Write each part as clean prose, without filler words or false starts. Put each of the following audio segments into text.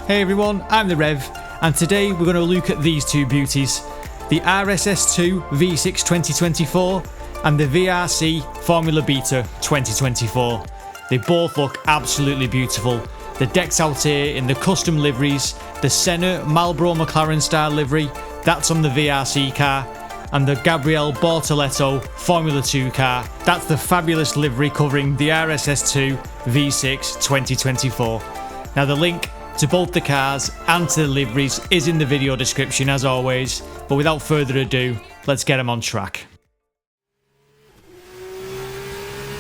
Hey everyone, I'm the Rev, and today we're going to look at these two beauties, the RSS2 V6 2024 and the VRC Formula Beta 2024. They both look absolutely beautiful. The deck's out here in the custom liveries, the Senna Marlboro McLaren style livery, that's on the VRC car, and the Gabriele Bortoleto Formula 2 car, that's the fabulous livery covering the RSS2 V6 2024. Now the link to both the cars and to the liveries is in the video description as always, but without further ado, let's get them on track.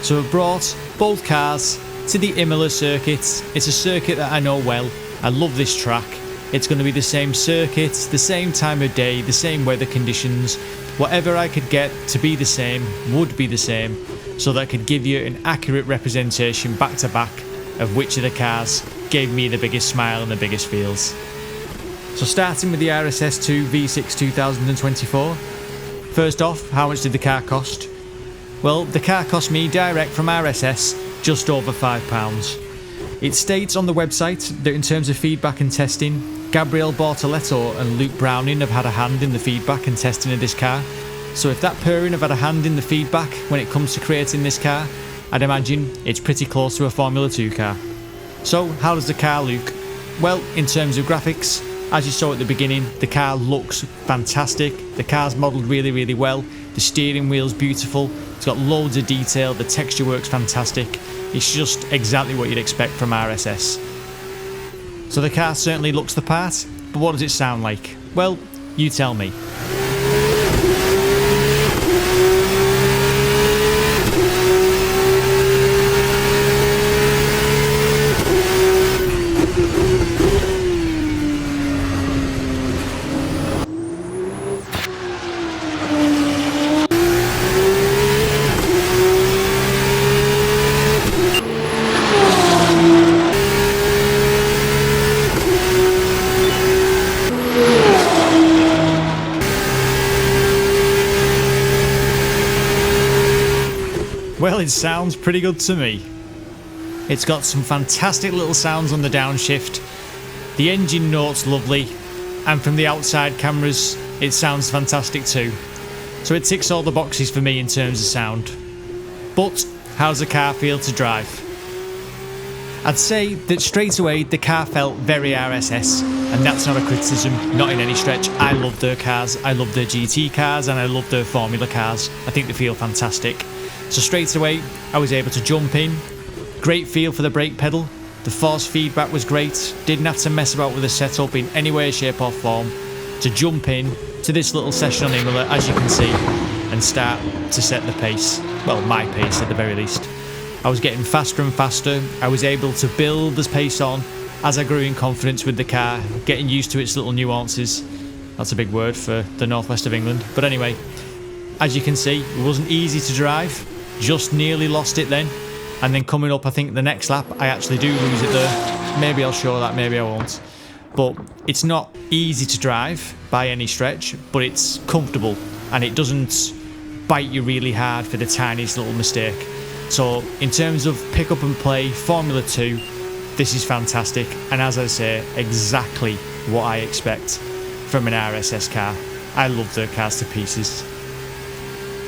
So I've brought both cars to the Imola circuit. It's a circuit that I know well. I love this track. It's going to be the same circuit, the same time of day, the same weather conditions. Whatever I could get to be the same would be the same, so that I could give you an accurate representation back to back of which of the cars gave me the biggest smile and the biggest feels. So starting with the RSS2 V6 2024. First off, how much did the car cost? Well, the car cost me direct from RSS just over £5. It states on the website that in terms of feedback and testing, Gabriele Bortoleto and Luke Browning have had a hand in the feedback and testing of this car. So if that pairing have had a hand in the feedback when it comes to creating this car, I'd imagine it's pretty close to a Formula 2 car. So how does the car look? Well, in terms of graphics, as you saw at the beginning, the car looks fantastic. The car's modelled really well. The steering wheel's beautiful. It's got loads of detail. The texture works fantastic. It's just exactly what you'd expect from RSS. So the car certainly looks the part, but what does it sound like? Well, you tell me. Well, it sounds pretty good to me. It's got some fantastic little sounds on the downshift. The engine note's lovely, and from the outside cameras, it sounds fantastic too. So it ticks all the boxes for me in terms of sound. But how's the car feel to drive? I'd say that straight away the car felt very RSS, and that's not a criticism, not in any stretch. I love their cars, I love their GT cars, and I love their Formula cars. I think they feel fantastic. So straight away, I was able to jump in. Great feel for the brake pedal. The force feedback was great. Didn't have to mess about with the setup in any way, shape or form to jump in to this little session on Imola, as you can see, and start to set the pace. Well, my pace at the very least. I was getting faster and faster. I was able to build the pace on as I grew in confidence with the car, getting used to its little nuances. That's a big word for the northwest of England. But anyway, as you can see, it wasn't easy to drive. Just nearly lost it then, and then coming up I think the next lap I actually do lose it there. Maybe I'll show that, maybe I won't, but it's not easy to drive by any stretch, but it's comfortable and it doesn't bite you really hard for the tiniest little mistake. So in terms of pick up and play Formula 2, this is fantastic, and as I say, exactly what I expect from an RSS car. I love their cars to pieces.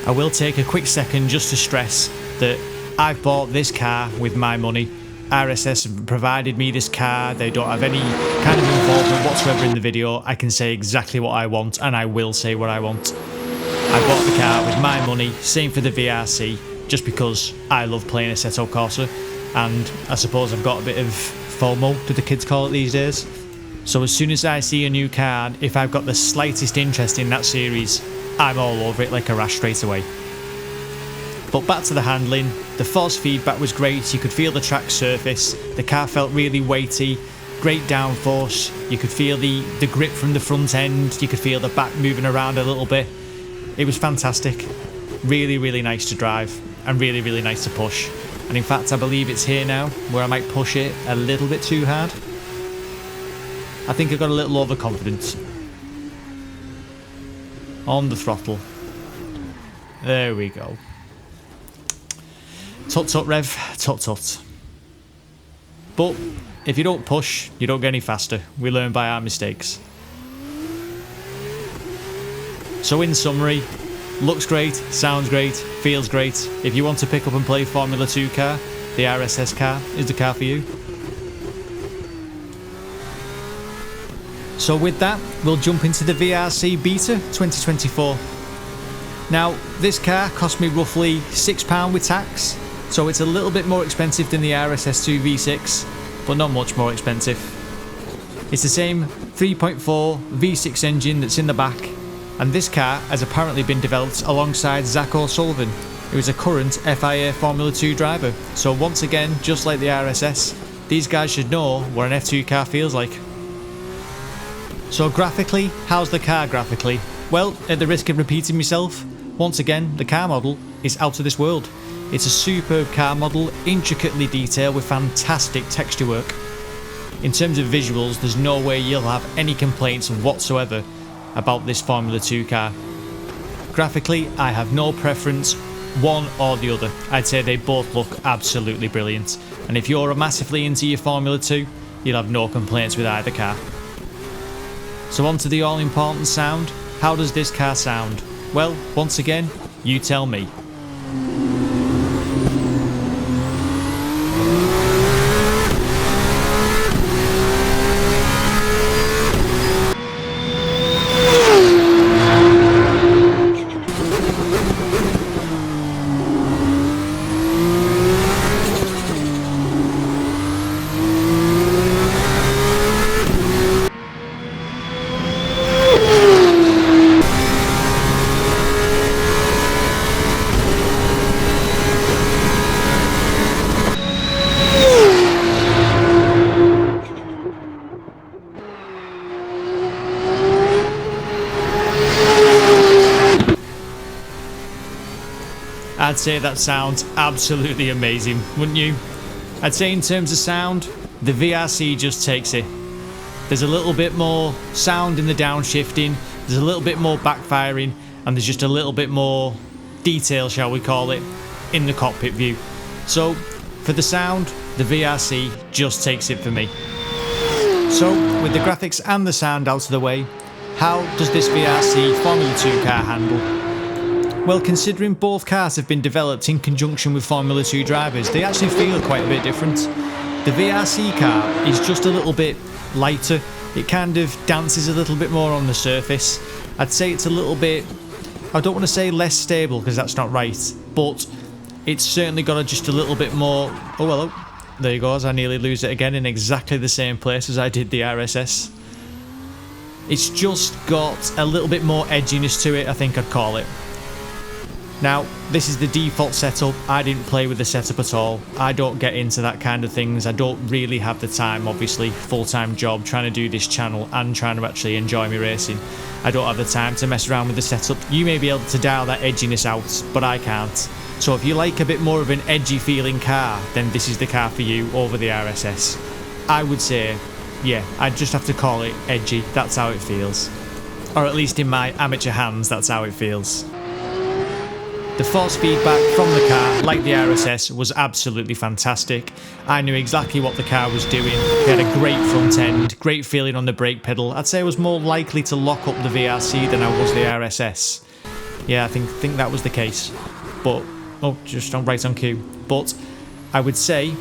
I will take a quick second just to stress that I've bought this car with my money. RSS provided me this car. They don't have any kind of involvement whatsoever in the video. I can say exactly what I want, and I will say what I want. I bought the car with my money, same for the VRC, just because I love playing Assetto Corsa, and I suppose I've got a bit of FOMO, do the kids call it these days? So as soon as I see a new car, if I've got the slightest interest in that series, I'm all over it like a rash straight away. But back to the handling, the force feedback was great. You could feel the track surface, the car felt really weighty, great downforce, you could feel the grip from the front end, you could feel the back moving around a little bit. It was fantastic, really nice to drive, and really nice to push. And in fact I believe it's here now where I might push it a little bit too hard. I think I got a little overconfident. On the throttle. There we go. Tut tut Rev, tut tut. But if you don't push, you don't get any faster. We learn by our mistakes. So in summary, looks great, sounds great, feels great. If you want to pick up and play Formula 2 car, the RSS car is the car for you. So with that, we'll jump into the VRC Beta 2024. Now, this car cost me roughly £6 with tax, so it's a little bit more expensive than the RSS2 V6, but not much more expensive. It's the same 3.4 V6 engine that's in the back, and this car has apparently been developed alongside Zach O'Sullivan, who is a current FIA Formula 2 driver. So once again, just like the RSS, these guys should know what an F2 car feels like. So graphically, how's the car graphically? Well, at the risk of repeating myself, once again, the car model is out of this world. It's a superb car model, intricately detailed with fantastic texture work. In terms of visuals, there's no way you'll have any complaints whatsoever about this Formula 2 car. Graphically, I have no preference, one or the other. I'd say they both look absolutely brilliant. And if you're massively into your Formula 2, you'll have no complaints with either car. So on to the all-important sound. How does this car sound? Well, once again, you tell me. I'd say that sounds absolutely amazing, wouldn't you? I'd say in terms of sound, the VRC just takes it. There's a little bit more sound in the downshifting, there's a little bit more backfiring, and there's just a little bit more detail, shall we call it, in the cockpit view. So, for the sound, the VRC just takes it for me. So, with the graphics and the sound out of the way, how does this VRC Formula 2 car handle? Well, considering both cars have been developed in conjunction with Formula 2 drivers, they actually feel quite a bit different. The VRC car is just a little bit lighter, it kind of dances a little bit more on the surface. I'd say it's a little bit, I don't want to say less stable because that's not right, but it's certainly got just a little bit more, oh well, there you go, as I nearly lose it again in exactly the same place as I did the RSS. It's just got a little bit more edginess to it, I think I'd call it. Now, this is the default setup. I didn't play with the setup at all. I don't get into that kind of things. I don't really have the time, obviously, full-time job, trying to do this channel and trying to actually enjoy my racing. I don't have the time to mess around with the setup. You may be able to dial that edginess out, but I can't. So if you like a bit more of an edgy feeling car, then this is the car for you over the RSS. I would say, yeah, I'd just have to call it edgy. That's how it feels. Or at least in my amateur hands, that's how it feels. The force feedback from the car, like the RSS, was absolutely fantastic. I knew exactly what the car was doing. It had a great front end, great feeling on the brake pedal. I'd say I was more likely to lock up the VRC than I was the RSS. Yeah, I think that was the case. But, oh, just right on cue. But I would say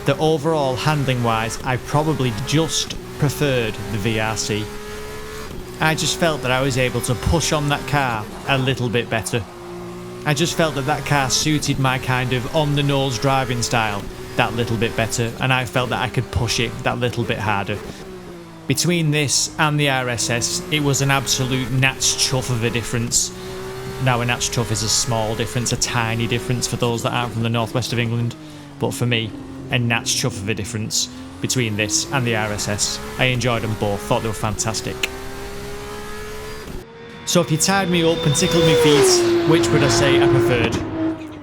that overall, handling wise, I probably just preferred the VRC. I just felt that I was able to push on that car a little bit better. I just felt that that car suited my kind of on-the-nose driving style that little bit better, and I felt that I could push it that little bit harder. Between this and the RSS, it was an absolute gnat's chuff of a difference. Now, a gnat's chuff is a small difference, a tiny difference for those that aren't from the northwest of England, but for me, a gnat's chuff of a difference between this and the RSS. I enjoyed them both, thought they were fantastic. So if you tied me up and tickled me feet, which would I say I preferred?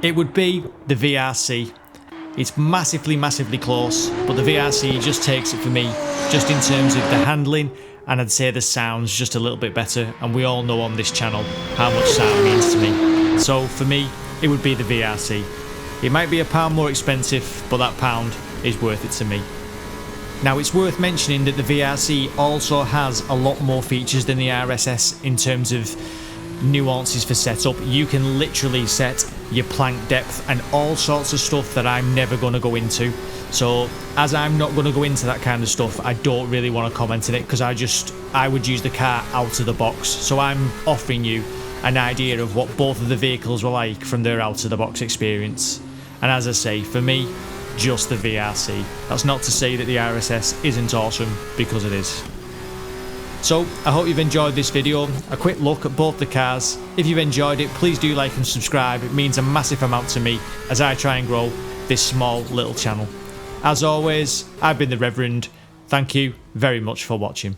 It would be the VRC. It's massively, massively close, but the VRC just takes it for me, just in terms of the handling, and I'd say the sound's just a little bit better, and we all know on this channel how much sound means to me. So for me, it would be the VRC. It might be £1 more expensive, but that pound is worth it to me. Now it's worth mentioning that the VRC also has a lot more features than the RSS in terms of nuances for setup. You can literally set your plank depth and all sorts of stuff that I'm never going to go into. So as I'm not going to go into that kind of stuff, I don't really want to comment on it because I would use the car out of the box. So I'm offering you an idea of what both of the vehicles were like from their out of the box experience. And as I say, for me, just the VRC. That's not to say that the RSS isn't awesome, because it is. So I hope you've enjoyed this video, a quick look at both the cars. If you've enjoyed it, please do like and subscribe. It means a massive amount to me as I try and grow this small little channel. As always, I've been the Reverend. Thank you very much for watching.